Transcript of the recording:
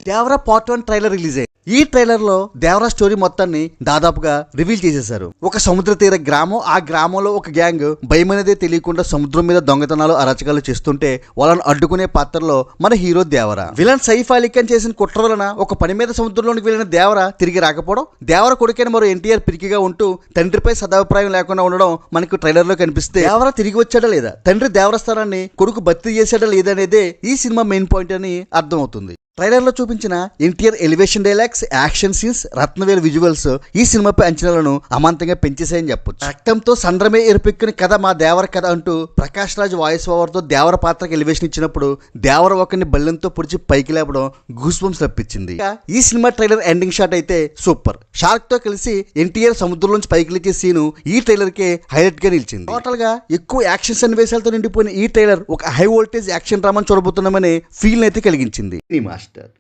Devara part 1 trailer release అయ్యింది. ఈ trailer లో దేవరా స్టోరీ మొత్తాన్ని దాదాపుగా రివీల్ చేసేశారు. ఒక సముద్ర తీర గ్రామం, ఆ గ్రామంలో ఒక గ్యాంగ్ భయం అనేదే తెలియకుండా సముద్రం మీద దొంగతనాలు అరాచకాలు చేస్తుంటే వాళ్ళని అడ్డుకునే పాత్రలో మన హీరో దేవరా. విలన్ సైఫ్ అలీ ఖాన్ చేసిన కుట్ర వలన ఒక పని మీద సముద్రంలోనికి వెళ్ళిన దేవరా తిరిగి రాకపోవడం, దేవర కొడుకైన మరో ఎన్టీఆర్ పిరికిగా ఉంటూ తండ్రిపై సదాభిప్రాయం లేకుండా ఉండడం మనకు ట్రైలర్ లో కనిపిస్తే, దేవరా తిరిగి వచ్చాడా లేదా, తండ్రి దేవర స్థానాన్ని కొడుకు భర్తీ చేశాడా లేదనేదే ఈ సినిమా మెయిన్ పాయింట్ అని అర్థమవుతుంది. ట్రైలర్ లో చూపించిన NTR elevation dialogues, action scenes, Rathnavelu visuals ఈ సినిమాపై అంచనాలను అమాంతంగా పెంచేసాయని చెప్పొచ్చు. రక్తంతో సంద్రమే ఎరుపెక్కిన కథ మా దేవర కథ అంటూ ప్రకాష్ రాజ్ వాయిస్ ఓవర్ తో దేవర పాత్రకి ఎలివేషన్ ఇచ్చినప్పుడు దేవర ఒకరిని బల్లెంతో పొడిచి పైకి లేపడం గూస్ బంప్స్ రప్పించింది. ఈ సినిమా ట్రైలర్ ఎండింగ్ షాట్ అయితే సూపర్. షార్క్ తో కలిసి ఎన్టీఆర్ సముద్రంలోంచి పైకి లేచే సీను ఈ ట్రైలర్ కే హైలైట్ గా నిలిచింది. టోటల్ గా ఎక్కువ యాక్షన్ సన్నివేశాలతో నిండిపోయిన ఈ ట్రైలర్ ఒక హై వోల్టేజ్ యాక్షన్ డ్రామాను చూడబోతున్నామని ఫీల్ అయితే కలిగించింది. మాస్టర్